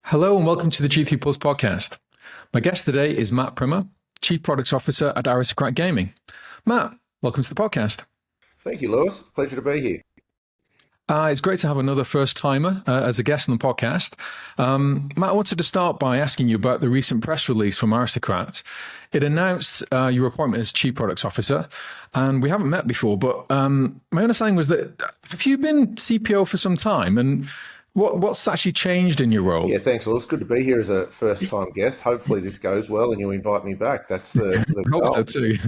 Hello and welcome to the G3 Plus podcast. My guest today is Matt Primmer, Chief Products Officer at Aristocrat Gaming. Matt, welcome to the podcast. Thank you, Lewis. Pleasure to be here. It's great to have another first-timer as a guest on the podcast. Matt, I wanted to start by asking you about the recent press release from Aristocrat. It announced your appointment as Chief Products Officer, and we haven't met before, but my understanding was that, have you been CPO for some time? And what's actually changed in your role? Yeah, thanks, Lewis. Good to be here as a first-time guest. Hopefully this goes well and you invite me back. That's the goal. I hope so too.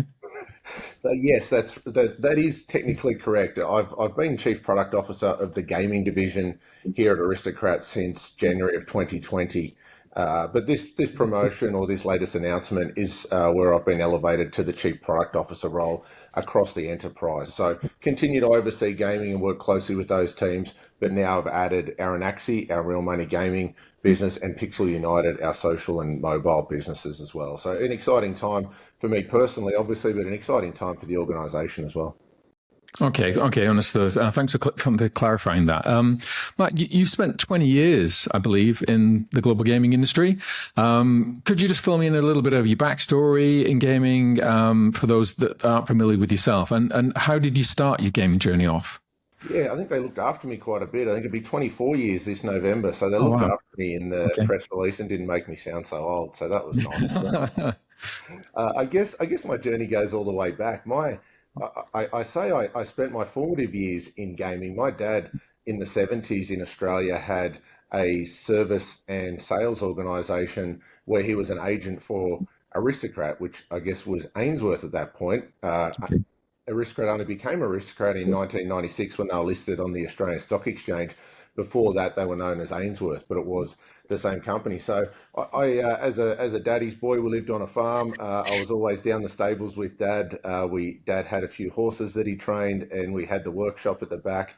So yes, that is technically correct. I've been Chief Product Officer of the gaming division here at Aristocrat since January of 2020. But this promotion or this latest announcement is where I've been elevated to the Chief Product Officer role across the enterprise. So continue to oversee gaming and work closely with those teams, but now I've added Aranaxi, our real money gaming business, and Pixel United, our social and mobile businesses as well. So an exciting time for me personally, obviously, but an exciting time for the organisation as well. Okay, understood. Thanks for clarifying that. Matt, you've spent 20 years, I believe, in the global gaming industry. Could you just fill me in a little bit of your backstory in gaming for those that aren't familiar with yourself? And how did you start your gaming journey off? Yeah, I think they looked after me quite a bit. I think it'd be 24 years this November. So they looked after me in the press release and didn't make me sound so old. So that was nice. I guess my journey goes all the way back. I spent my formative years in gaming. My dad in the 70s in Australia had a service and sales organisation where he was an agent for Aristocrat, which I guess was Ainsworth at that point. Aristocrat only became Aristocrat in 1996 when they were listed on the Australian Stock Exchange. Before that, they were known as Ainsworth, but it was the same company. So I as a daddy's boy, we lived on a farm. I was always down the stables with Dad. Dad had a few horses that he trained, and we had the workshop at the back.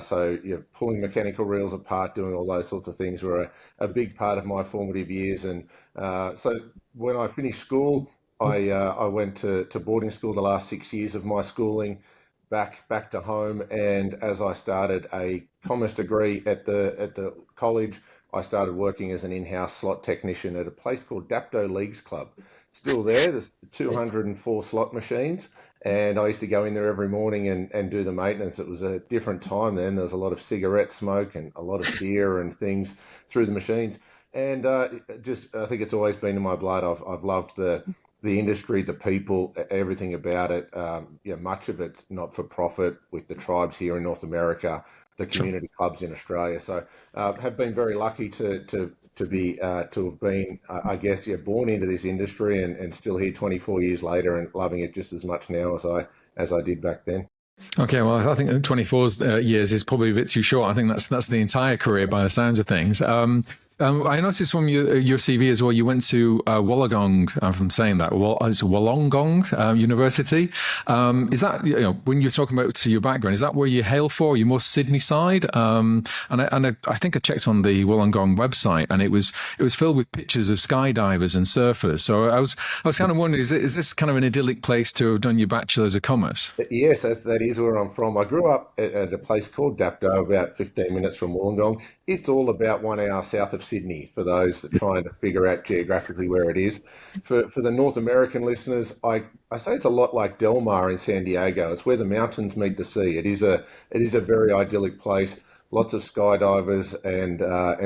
So pulling mechanical reels apart, doing all those sorts of things were a big part of my formative years. And so when I finished school, I went to boarding school the last 6 years of my schooling, back to home, and as I started a commerce degree at the college, I started working as an in-house slot technician at a place called Dapto Leagues Club. Still there, there's 204 slot machines, and I used to go in there every morning and do the maintenance. It was a different time then. There was a lot of cigarette smoke and a lot of beer and things through the machines. And I think it's always been in my blood. I've loved the industry, the people, everything about it. Much of it's not for profit with the tribes here in North America, the community clubs in Australia. So have been very lucky to have been, I guess, born into this industry and still here 24 years later and loving it just as much now as I did back then. Okay, well, I think 24 years is probably a bit too short. I think that's the entire career by the sounds of things. I noticed from your CV as well, you went to Wollongong, if I'm saying that, it's Wollongong University. Is that, when you're talking about your background, is that where you hail for? Are you more Sydney side? And I think I checked on the Wollongong website, and it was filled with pictures of skydivers and surfers. So I was kind of wondering, is this kind of an idyllic place to have done your Bachelor's of Commerce? Yes, that is where I'm from. I grew up at a place called Dapto, about 15 minutes from Wollongong. It's all about 1 hour south of Sydney, for those that are trying to figure out geographically where it is. For the North American listeners, I say it's a lot like Del Mar in San Diego. It's where the mountains meet the sea. It is a very idyllic place. Lots of skydivers and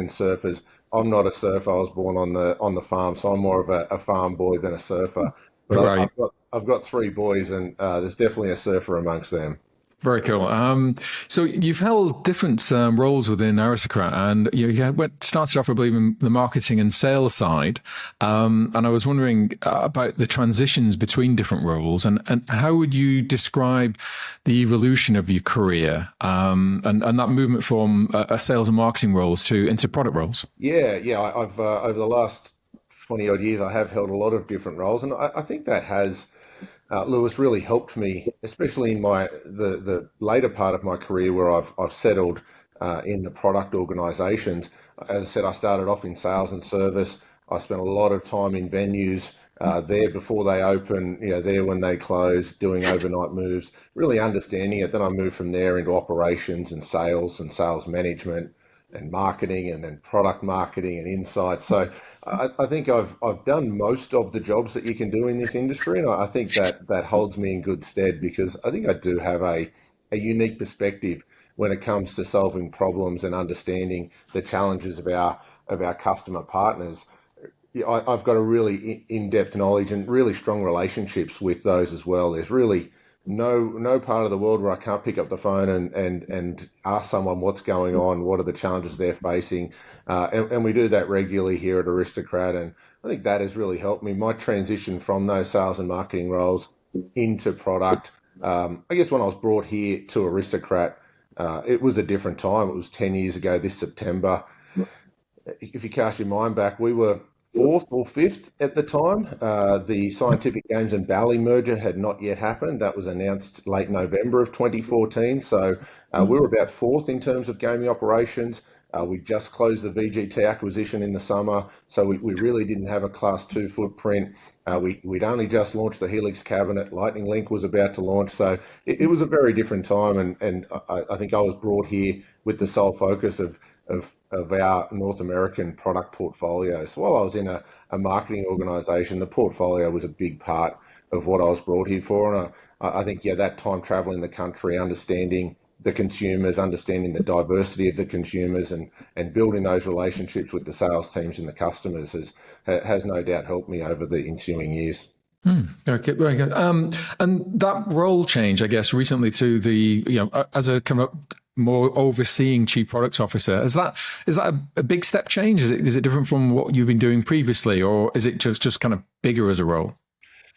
surfers. I'm not a surfer. I was born on the farm, so I'm more of a farm boy than a surfer. But right. I've got 3 boys, and there's definitely a surfer amongst them. Very cool. So you've held different roles within Aristocrat, and you started off, I believe, in the marketing and sales side. And I was wondering about the transitions between different roles, and how would you describe the evolution of your career and that movement from a sales and marketing roles into product roles? Yeah. I've over the last 20 odd years, I have held a lot of different roles, and I think that has. Lewis, really helped me, especially in the later part of my career where I've settled in the product organisations. As I said, I started off in sales and service. I spent a lot of time in venues there before they open, there when they close, doing overnight moves, really understanding it. Then I moved from there into operations and sales management and marketing, and then product marketing and insights. So I think I've done most of the jobs that you can do in this industry, and I think that holds me in good stead, because I think I do have a unique perspective when it comes to solving problems and understanding the challenges of our customer partners. I've got a really in-depth knowledge and really strong relationships with those as well. There's really no part of the world where I can't pick up the phone and ask someone what's going on, what are the challenges they're facing, and we do that regularly here at Aristocrat, and I think that has really helped me. My transition from those sales and marketing roles into product, I guess when I was brought here to Aristocrat, it was a different time. It was 10 years ago this September. If you cast your mind back, we were fourth or fifth at the time. The Scientific Games and Bally merger had not yet happened. That was announced late November of 2014. So we were about fourth in terms of gaming operations. We just closed the VGT acquisition in the summer, so we really didn't have a Class 2 footprint. We'd only just launched the Helix cabinet. Lightning Link was about to launch, so it was a very different time, and I think I was brought here with the sole focus of our North American product portfolio. So while I was in a marketing organisation, the portfolio was a big part of what I was brought here for. And I think, that time travelling the country, understanding the consumers, understanding the diversity of the consumers, and building those relationships with the sales teams and the customers has no doubt helped me over the ensuing years. Okay, very good. And that role change, I guess, recently to the, as a kind of more overseeing chief products officer, is that a big step change? Is it different from what you've been doing previously, or is it just kind of bigger as a role?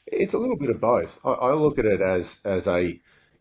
It's a little bit of both. I look at it as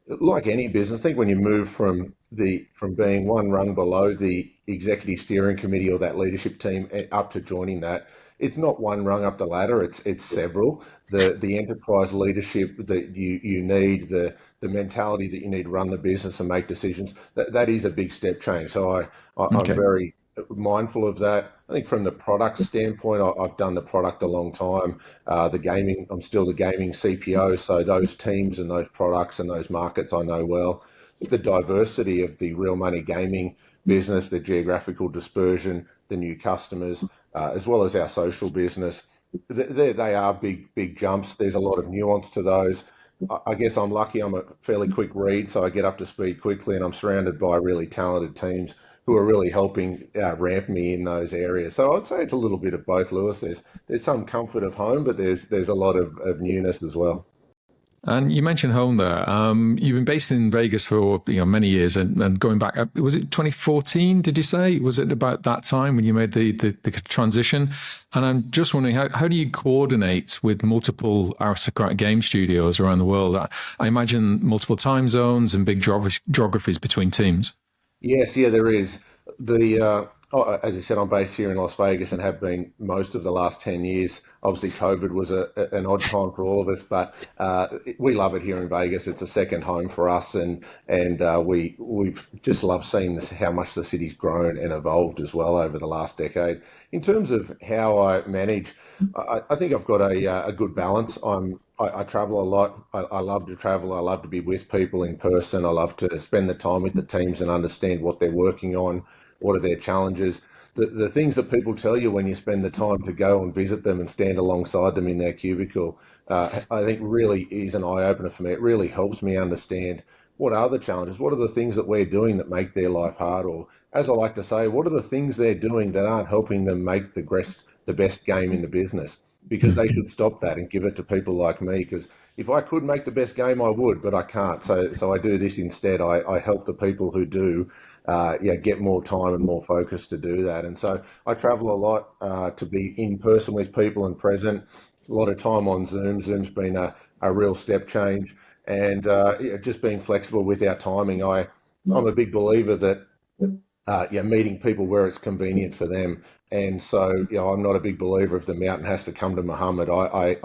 like any business. I think when you move from being one rung below the executive steering committee or that leadership team up to joining that, it's not one rung up the ladder. It's several. The enterprise leadership that you need, the mentality that you need to run the business and make decisions, that is a big step change. So I'm very mindful of that. I think from the product standpoint, I've done the product a long time. I'm still the gaming CPO, so those teams and those products and those markets I know well. The diversity of the real money gaming business, the geographical dispersion, the new customers, as well as our social business, they are big jumps. There's a lot of nuance to those. I guess I'm lucky. I'm a fairly quick read, so I get up to speed quickly, and I'm surrounded by really talented teams who are really helping ramp me in those areas. So I'd say it's a little bit of both, Lewis. There's some comfort of home, but there's a lot of newness as well. And you mentioned home there. You've been based in Vegas for many years, and going back, was it 2014? Did you say? Was it about that time when you made the transition? And I'm just wondering, how do you coordinate with multiple Aristocrat game studios around the world? I imagine multiple time zones and big geographies between teams. Yes, there is. As you said, I'm based here in Las Vegas and have been most of the last 10 years. Obviously, COVID was an odd time for all of us, but we love it here in Vegas. It's a second home for us, and we've just loved seeing how much the city's grown and evolved as well over the last decade. In terms of how I manage, I think I've got a good balance. I travel a lot. I love to travel. I love to be with people in person. I love to spend the time with the teams and understand what they're working on, what are their challenges. The things that people tell you when you spend the time to go and visit them and stand alongside them in their cubicle, I think really is an eye-opener for me. It really helps me understand what are the challenges, what are the things that we're doing that make their life hard, or as I like to say, what are the things they're doing that aren't helping them make the best game in the business, because they should stop that and give it to people like me, because if I could make the best game, I would, but I can't. So I do this instead. I help the people who do get more time and more focus to do that. And so I travel a lot to be in person with people and present. A lot of time on Zoom. Zoom's been a real step change, and just being flexible with our timing. I'm a big believer that meeting people where it's convenient for them. And so, I'm not a big believer of the mountain has to come to Muhammad. I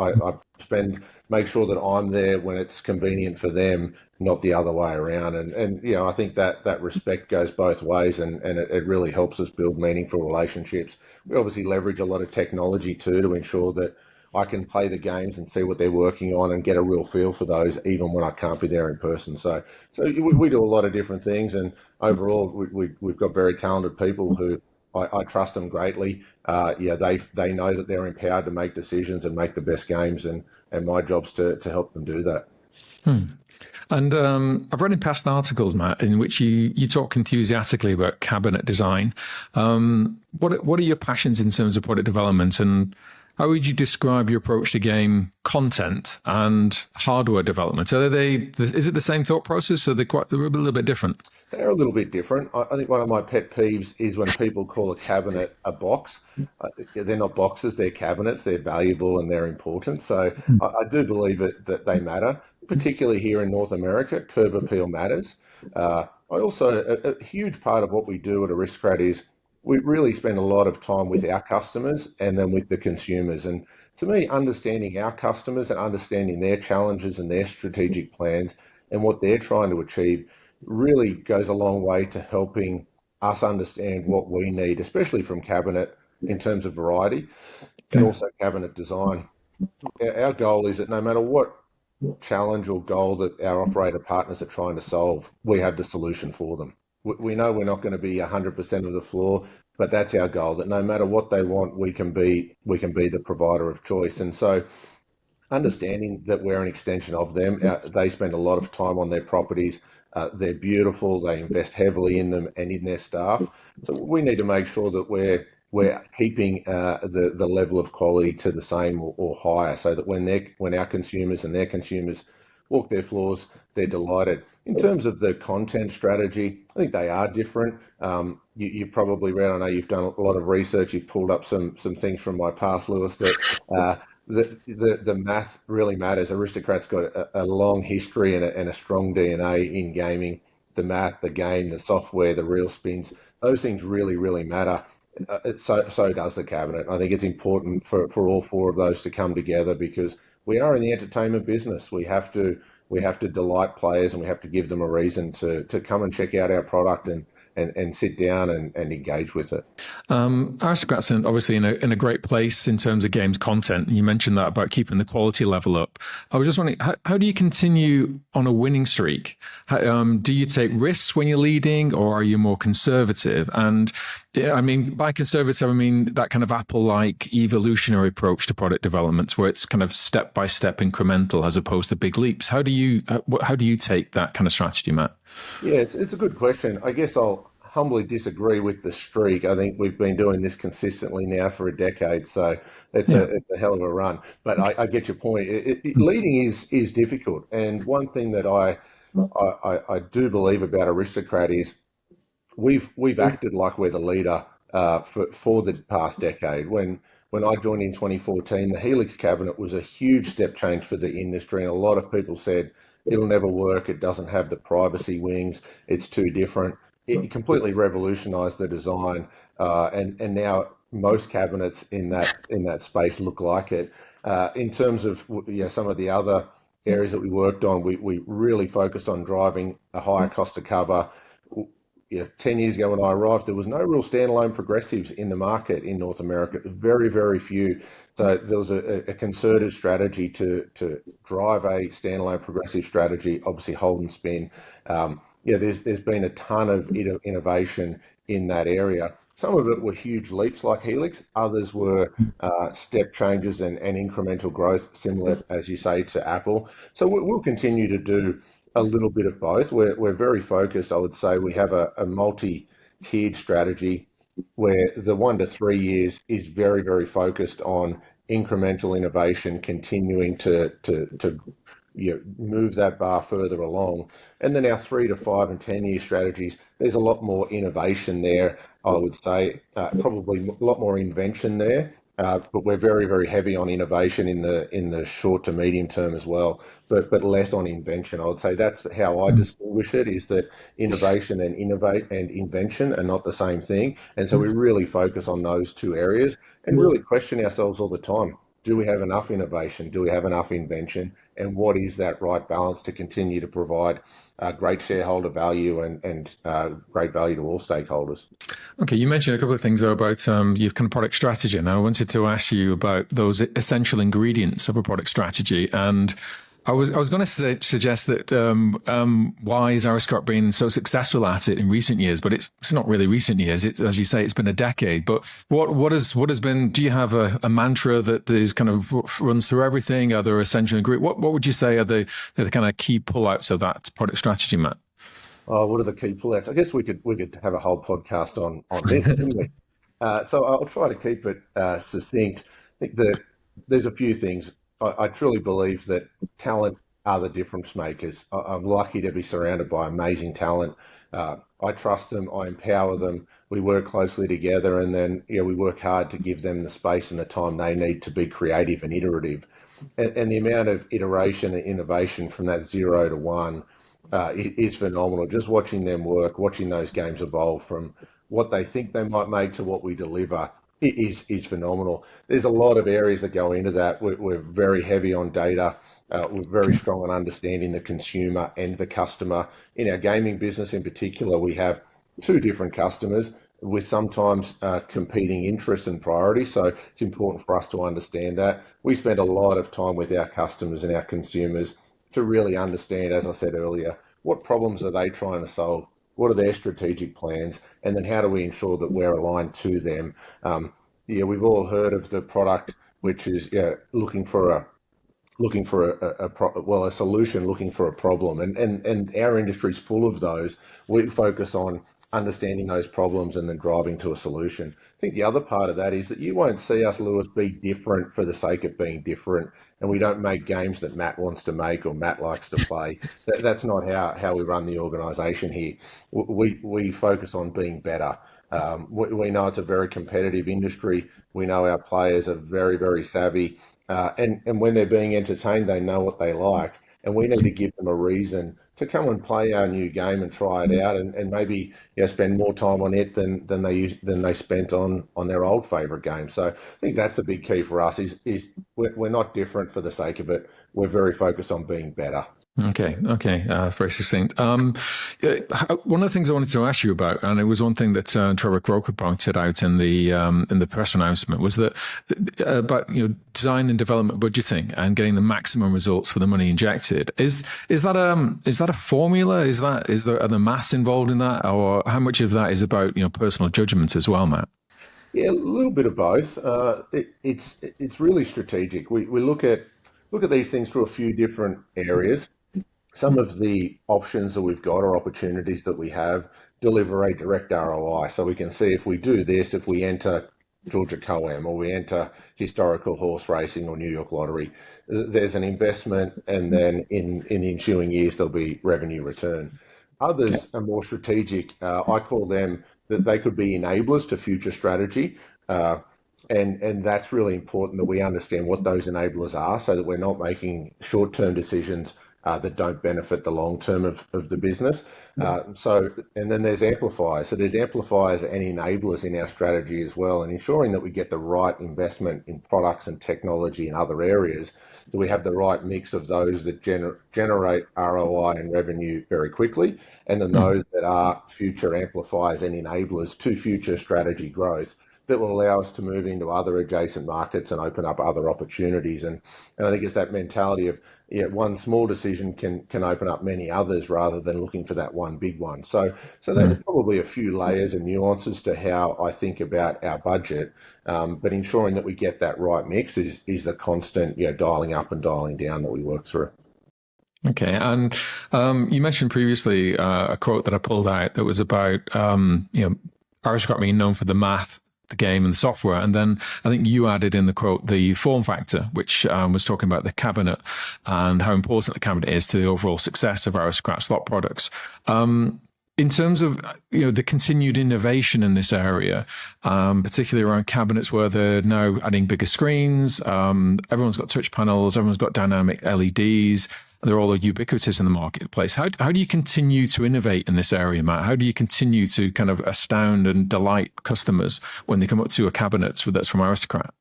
make sure that I'm there when it's convenient for them, not the other way around. And I think that respect goes both ways, and it really helps us build meaningful relationships. We obviously leverage a lot of technology too to ensure that I can play the games and see what they're working on and get a real feel for those, even when I can't be there in person. So we do a lot of different things, and overall, we've got very talented people who I trust them greatly. They know that they're empowered to make decisions and make the best games, and my job's to help them do that. And I've read in past articles, Matt, in which you talk enthusiastically about cabinet design. What are your passions in terms of product development, and how would you describe your approach to game content and hardware development? Is it the same thought process, or they're a little bit different? They're a little bit different. I think one of my pet peeves is when people call a cabinet a box. They're not boxes, they're cabinets. They're valuable and they're important. So I do believe that they matter, particularly here in North America. Curb appeal matters. A huge part of what we do at Aristocrat is we really spend a lot of time with our customers and then with the consumers. And to me, understanding our customers and understanding their challenges and their strategic plans and what they're trying to achieve really goes a long way to helping us understand what we need, especially from cabinet in terms of variety and also cabinet design. Our goal is that no matter what challenge or goal that our operator partners are trying to solve, we have the solution for them. We know we're not going to be 100% of the floor, but that's our goal, that no matter what they want, we can be the provider of choice. And so understanding that we're an extension of them, they spend a lot of time on their properties. They're beautiful. They invest heavily in them and in their staff. So we need to make sure that we're keeping the level of quality to the same or higher, so that when our consumers and their consumers walk their floors, they're delighted. In terms of the content strategy, I think they are different. You've probably read, I know you've done a lot of research, you've pulled up some things from my past, Lewis, that the math really matters. Aristocrat's got a long history and a strong DNA in gaming. The math, the game, the software, the reel spins, those things really, really matter. So does the cabinet. I think it's important for all four of those to come together, because we are in the entertainment business. We have to delight players, and we have to give them a reason to come and check out our product and sit down and engage with it. Aristocrats are obviously in a great place in terms of games content. You mentioned that about keeping the quality level up. I was just wondering, how do you continue on a winning streak? Do you take risks when you're leading, or are you more conservative? And I mean, by conservative, I mean that kind of Apple-like evolutionary approach to product development, where it's kind of step-by-step incremental as opposed to big leaps. How do you take that kind of strategy, Matt? Yeah, it's a good question. I guess I'll humbly disagree with the streak. I think we've been doing this consistently now for a decade, so it's a hell of a run. But I get your point. Leading is difficult, and one thing that I do believe about Aristocrat is we've acted like we're the leader for the past decade. When I joined in 2014, the Helix cabinet was a huge step change for the industry, and a lot of people said it'll never work. It doesn't have the privacy wings. It's too different. It completely revolutionized the design, and now most cabinets in that space look like it. In terms of some of the other areas that we worked on, we really focused on driving a higher cost to cover. 10 years ago when I arrived, there was no real standalone progressives in the market in North America, very, very few. So there was a concerted strategy to drive a standalone progressive strategy, obviously hold and spin. There's been a ton of innovation in that area. Some of it were huge leaps like Helix, others were step changes and incremental growth, similar, as you say, to Apple. So we'll continue to do a little bit of both. We're very focused. I would say we have a multi-tiered strategy where the 1 to 3 years is very, very focused on incremental innovation, continuing to move that bar further along. And then our 3 to 5 and 10-year strategies, there's a lot more innovation there, I would say, probably a lot more invention there. But we're very, very heavy on innovation in the short to medium term as well, but less on invention. I would say that's how I distinguish it, is that innovation and invention are not the same thing. And so we really focus on those two areas and really question ourselves all the time. do we have enough innovation? Do we have enough invention? And what is that right balance to continue to provide great shareholder value and great value to all stakeholders? Okay, you mentioned a couple of things though about your kind of product strategy, and I wanted to ask you about those essential ingredients of a product strategy. And I was going to suggest that why is Aristocrat been so successful at it in recent years? But it's not really recent years. As you say, it's been a decade. But what has been? Do you have a mantra that is kind of runs through everything? Are there essential ingredients? What would you say are the kind of key pullouts of that product strategy, Matt? Oh, what are the key pullouts? I guess we could have a whole podcast on this, couldn't we? So I'll try to keep it succinct. I think that there's a few things. I truly believe that talent are the difference makers. I'm lucky to be surrounded by amazing talent. I trust them. I empower them. We work closely together, and then we work hard to give them the space and the time they need to be creative and iterative. And the amount of iteration and innovation from that 0 to 1 is phenomenal. Just watching them work, watching those games evolve from what they think they might make to what we deliver is phenomenal. There's a lot of areas that go into that. We're very heavy on data. We're very strong on understanding the consumer and the customer. In our gaming business in particular, we have two different customers with sometimes competing interests and priorities. So it's important for us to understand that. We spend a lot of time with our customers and our consumers to really understand, as I said earlier, what problems are they trying to solve? What are their strategic plans? And then how do we ensure that we're aligned to them? We've all heard of the product, which is looking for a solution, looking for a problem. And our industry is full of those. We focus on understanding those problems and then driving to a solution. I think the other part of that is that you won't see us, Lewis, be different for the sake of being different. And we don't make games that Matt wants to make or Matt likes to play. That's not how we run the organisation here. We focus on being better. We know it's a very competitive industry. We know our players are very, very savvy. And when they're being entertained, they know what they like. And we need to give them a reason to come and play our new game and try it out, and maybe spend more time on it than they spent on their old favourite game. So I think that's the big key for us is we're not different for the sake of it. We're very focused on being better. Okay. Very succinct. One of the things I wanted to ask you about, and it was one thing that Trevor Croker pointed out in the press announcement, was that about design and development budgeting and getting the maximum results for the money injected. Is that a formula? Are there maths involved in that, or how much of that is about personal judgment as well, Matt? Yeah, a little bit of both. It's really strategic. We look at these things through a few different areas. Some of the options that we've got or opportunities that we have deliver a direct ROI. So we can see if we do this, if we enter Georgia Co-Am or we enter historical horse racing or New York Lottery, there's an investment, and then in the ensuing years there'll be revenue return. Others are more strategic. I call them that they could be enablers to future strategy. And that's really important that we understand what those enablers are so that we're not making short-term decisions that don't benefit the long term of the business. And then there's amplifiers. So there's amplifiers and enablers in our strategy as well, and ensuring that we get the right investment in products and technology in other areas, that we have the right mix of those that generate ROI and revenue very quickly, and then those that are future amplifiers and enablers to future strategy growth that will allow us to move into other adjacent markets and open up other opportunities. And I think it's that mentality of one small decision can open up many others rather than looking for that one big one. So there's probably a few layers and nuances to how I think about our budget, but ensuring that we get that right mix is the constant dialing up and dialing down that we work through. Okay, and you mentioned previously a quote that I pulled out that was about Aristocrat being known for the math, the game, and the software. And then I think you added in the quote the form factor, which was talking about the cabinet and how important the cabinet is to the overall success of Aristocrat slot products. In terms of the continued innovation in this area, particularly around cabinets where they're now adding bigger screens, everyone's got touch panels, everyone's got dynamic LEDs, they're all ubiquitous in the marketplace. How do you continue to innovate in this area, Matt? How do you continue to kind of astound and delight customers when they come up to a cabinet that's from Aristocrat?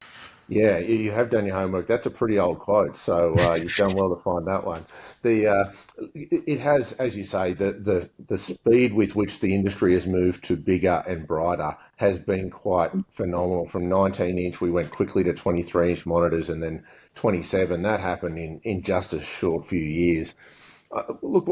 Yeah, you have done your homework. That's a pretty old quote, so you've done well to find that one. It has, as you say, the speed with which the industry has moved to bigger and brighter has been quite phenomenal. From 19-inch, we went quickly to 23-inch monitors, and then 27. That happened in just a short few years. Look,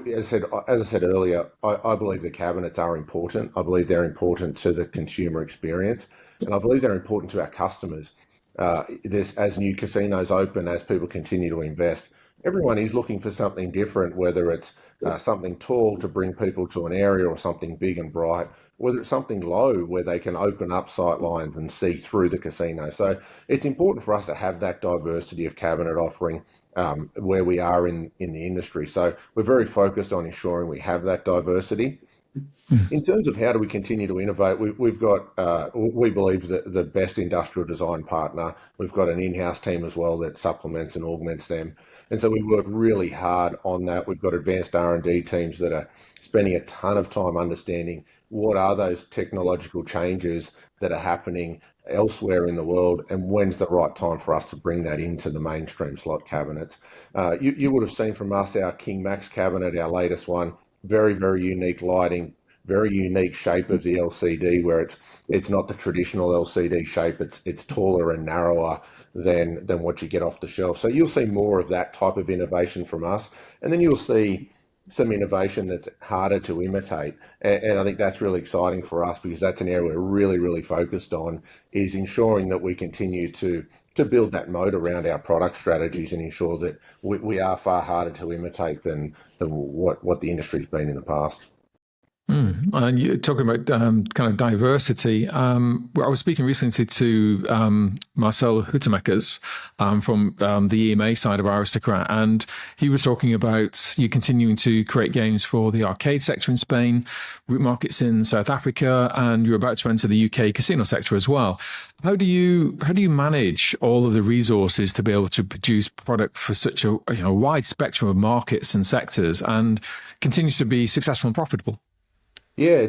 as I said earlier, I believe the cabinets are important. I believe they're important to the consumer experience, and I believe they're important to our customers. As new casinos open, as people continue to invest, everyone is looking for something different, whether it's something tall to bring people to an area or something big and bright, whether it's something low where they can open up sight lines and see through the casino. So it's important for us to have that diversity of cabinet offering where we are in the industry. So we're very focused on ensuring we have that diversity. In terms of how do we continue to innovate, we've got, we believe that the best industrial design partner. We've got an in-house team as well that supplements and augments them. And so we work really hard on that. We've got advanced R&D teams that are spending a ton of time understanding what are those technological changes that are happening elsewhere in the world, and when's the right time for us to bring that into the mainstream slot cabinets. You would have seen from us our King Max cabinet, our latest one, very, very unique lighting, very unique shape of the LCD, where it's not the traditional LCD shape. It's taller and narrower than what you get off the shelf. So you'll see more of that type of innovation from us, and then you'll see some innovation that's harder to imitate. And I think that's really exciting for us, because that's an area we're really, really focused on, is ensuring that we continue to build that moat around our product strategies and ensure that we are far harder to imitate than what the industry's been in the past. And you're talking about kind of diversity. I was speaking recently to Marcel Hutemakers from the EMA side of Aristocrat, and he was talking about you continuing to create games for the arcade sector in Spain, route markets in South Africa, and you're about to enter the UK casino sector as well. How do you manage all of the resources to be able to produce product for such a wide spectrum of markets and sectors and continue to be successful and profitable? Yeah,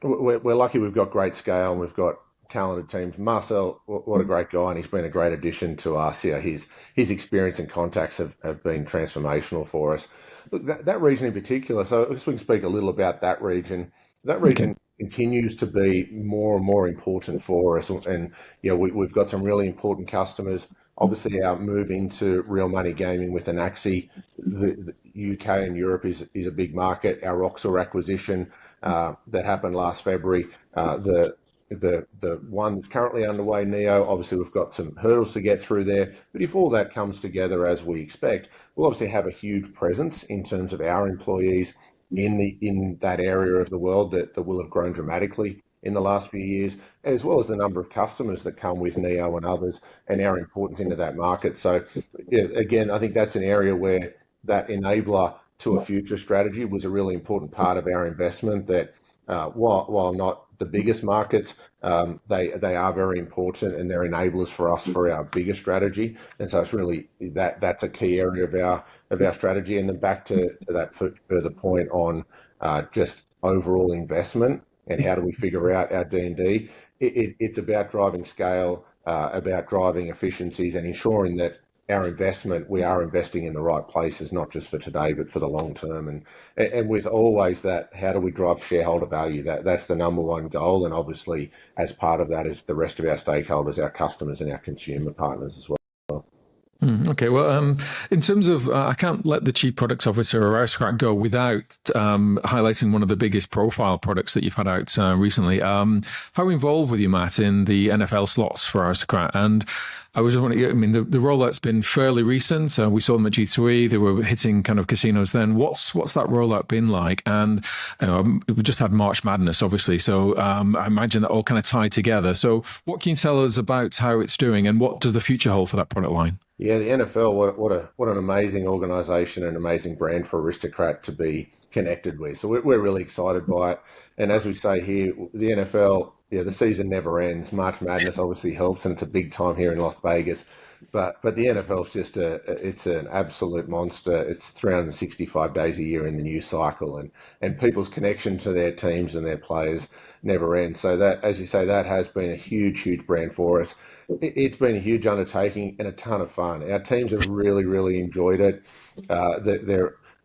we're lucky we've got great scale and we've got talented teams. Marcel, what a great guy, and he's been a great addition to us. Yeah, his experience and contacts have been transformational for us. Look, that region in particular, so if we can speak a little about that region. That region Okay. continues to be more and more important for us, and we've got some really important customers. Obviously, our move into real money gaming with Anaxi, the UK and Europe is a big market. Our Roxor acquisition that happened last February. The one that's currently underway, Neo, obviously we've got some hurdles to get through there. But if all that comes together as we expect, we'll obviously have a huge presence in terms of our employees in that area of the world that will have grown dramatically in the last few years, as well as the number of customers that come with Neo and others, and our importance into that market. So yeah, again, I think that's an area where that enabler to a future strategy was a really important part of our investment. That while not the biggest markets, they are very important, and they're enablers for us for our bigger strategy. And so it's really that's a key area of our strategy. And then back to that further point on just overall investment and how do we figure out our D&D. It's about driving scale, about driving efficiencies, and ensuring that our investment, we are investing in the right places, not just for today, but for the long term. And with always that, how do we drive shareholder value? That's the number one goal. And obviously, as part of that is the rest of our stakeholders, our customers and our consumer partners as well. Okay, well, in terms of, I can't let the Chief Products Officer or Aristocrat go without highlighting one of the biggest profile products that you've had out recently. How involved were you, Matt, in the NFL slots for Aristocrat? And I was just wondering, I mean, the rollout's been fairly recent. We saw them at G2E. They were hitting kind of casinos then. What's that rollout been like? And we just had March Madness, obviously. So I imagine that all kind of tied together. So what can you tell us about how it's doing, and what does the future hold for that product line? Yeah, the NFL, what an amazing organisation and amazing brand for Aristocrat to be connected with. So we're really excited by it. And as we say here, the NFL the season never ends. March Madness obviously helps, and it's a big time here in Las Vegas. But the NFL's just it's an absolute monster. It's 365 days a year in the news cycle, and people's connection to their teams and their players never ends. So that, as you say, that has been a huge brand for us. It's been a huge undertaking and a ton of fun. Our teams have really enjoyed it.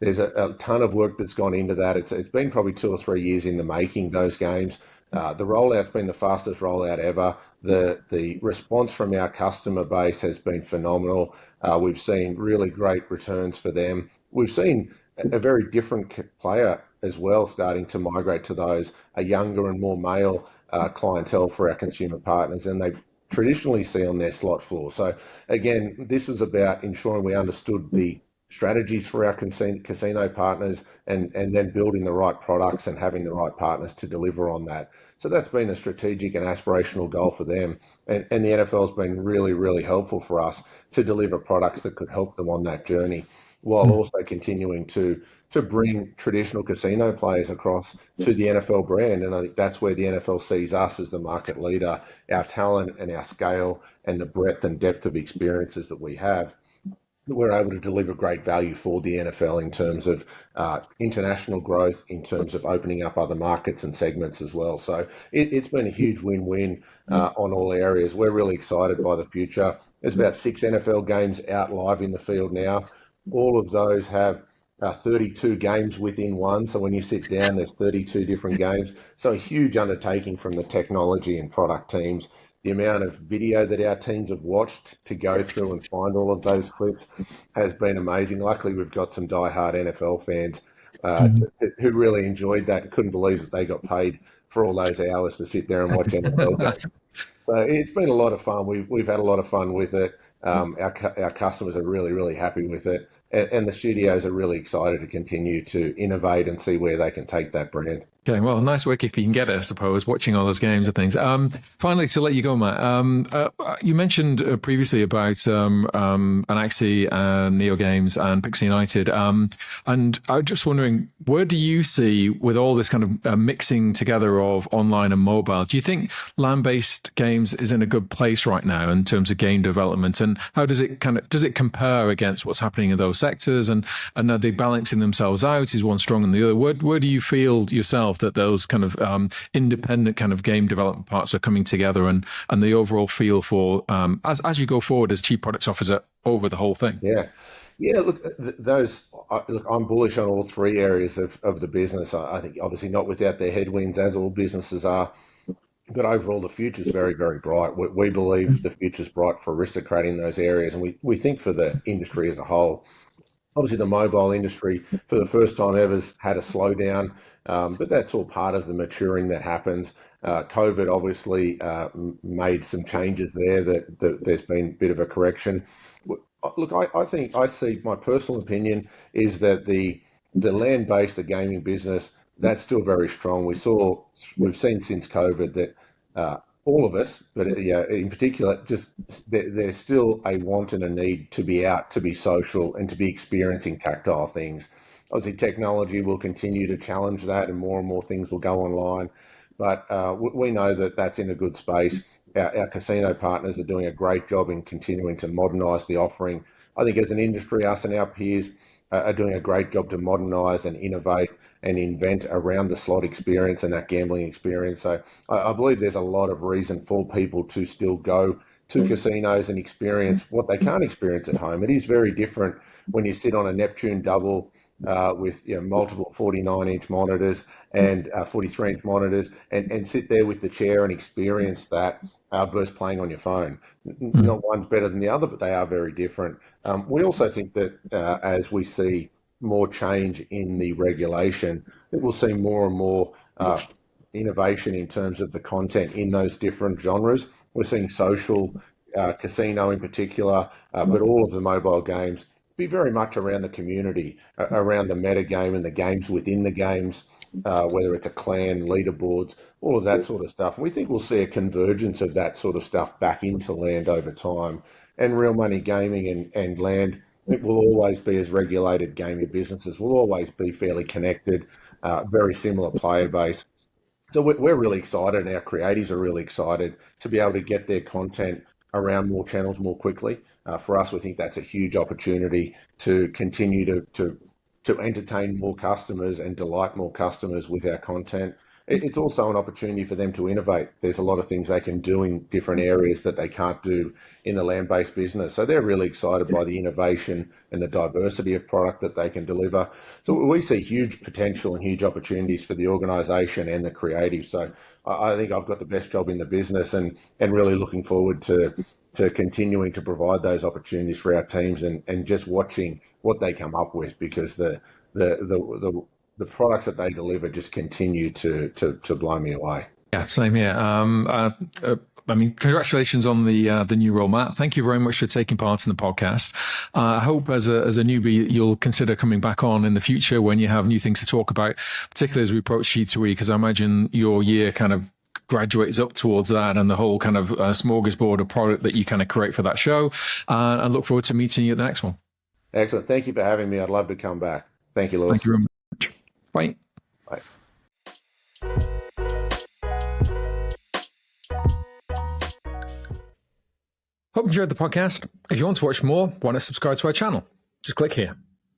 There's a ton of work that's gone into that. It's been probably 2 or 3 years in the making, those games. The rollout's been the fastest rollout ever. The response from our customer base has been phenomenal. We've seen really great returns for them. We've seen a very different player as well starting to migrate to those, a younger and more male clientele for our consumer partners, and they traditionally see on their slot floor. So again, this is about ensuring we understood the strategies for our casino partners and then building the right products and having the right partners to deliver on that. So that's been a strategic and aspirational goal for them. And the NFL has been really helpful for us to deliver products that could help them on that journey, while also continuing to bring traditional casino players across to the NFL brand. And I think that's where the NFL sees us as the market leader, our talent and our scale and the breadth and depth of experiences that we have. We're able to deliver great value for the NFL in terms of international growth, in terms of opening up other markets and segments as well. So it's been a huge win-win on all areas. We're really excited by the future. There's about 6 NFL games out live in the field now. All of those have 32 games within one. So when you sit down, there's 32 different games. So a huge undertaking from the technology and product teams. The amount of video that our teams have watched to go through and find all of those clips has been amazing. Luckily, we've got some diehard NFL fans who really enjoyed that and couldn't believe that they got paid for all those hours to sit there and watch NFL games. So it's been a lot of fun. We've had a lot of fun with it. Our customers are really happy with it, and the studios are really excited to continue to innovate and see where they can take that brand. Okay, well, nice work if you can get it, I suppose, watching all those games and things. Finally, to let you go, Matt, you mentioned previously about Anaxi and Neo Games and Pixie United. And I'm just wondering, where do you see, with all this kind of mixing together of online and mobile, do you think Landbased Games is in a good place right now in terms of game development? And how does it compare against what's happening in those sectors? And are they balancing themselves out? Is one stronger than the other? Where do you feel yourself that those kind of independent kind of game development parts are coming together, and the overall feel for as you go forward as chief products officer over the whole thing? Yeah. Look, I'm bullish on all 3 areas of the business. I think obviously not without their headwinds, as all businesses are, but overall the future's very bright. We believe the future's bright for Aristocrat in those areas, and we think for the industry as a whole. Obviously, the mobile industry, for the first time ever, has had a slowdown, but that's all part of the maturing that happens. COVID obviously made some changes there that there's been a bit of a correction. Look, I think I see, my personal opinion is that the land-based, the gaming business, that's still very strong. We've seen since COVID that all of us, but in particular, just there's still a want and a need to be out, to be social, and to be experiencing tactile things. Obviously, technology will continue to challenge that, and more things will go online. But we know that that's in a good space. Our casino partners are doing a great job in continuing to modernise the offering. I think as an industry, us and our peers are doing a great job to modernise and innovate and invent around the slot experience and that gambling experience. So I believe there's a lot of reason for people to still go to casinos and experience what they can't experience at home. It is very different when you sit on a Neptune double with multiple 49-inch monitors and 43-inch monitors and sit there with the chair and experience that versus playing on your phone. Not one's better than the other, but they are very different. We also think that as we see more change in the regulation, that we'll see more and more innovation in terms of the content in those different genres. We're seeing social, casino in particular, but all of the mobile games be very much around the community, around the meta game and the games within the games, whether it's a clan, leaderboards, all of that sort of stuff. We think we'll see a convergence of that sort of stuff back into land over time. And real money gaming and land, it will always be as regulated gaming businesses, will always be fairly connected, very similar player base. So we're really excited, and our creatives are really excited to be able to get their content around more channels more quickly. For us, we think that's a huge opportunity to continue to entertain more customers and delight more customers with our content. It's also an opportunity for them to innovate. There's a lot of things they can do in different areas that they can't do in the land-based business. So they're really excited by the innovation and the diversity of product that they can deliver. So we see huge potential and huge opportunities for the organisation and the creative. So I think I've got the best job in the business, and really looking forward to continuing to provide those opportunities for our teams, and just watching what they come up with, because the products that they deliver just continue to blow me away. Yeah, same here. I mean, congratulations on the new role, Matt. Thank you very much for taking part in the podcast. I hope as a newbie, you'll consider coming back on in the future when you have new things to talk about, particularly as we approach G2E, because I imagine your year kind of graduates up towards that, and the whole kind of smorgasbord of product that you kind of create for that show. I look forward to meeting you at the next one. Excellent. Thank you for having me. I'd love to come back. Thank you, Lewis. Thank you very much. Bye. Bye. Hope you enjoyed the podcast. If you want to watch more, why not subscribe to our channel? Just click here.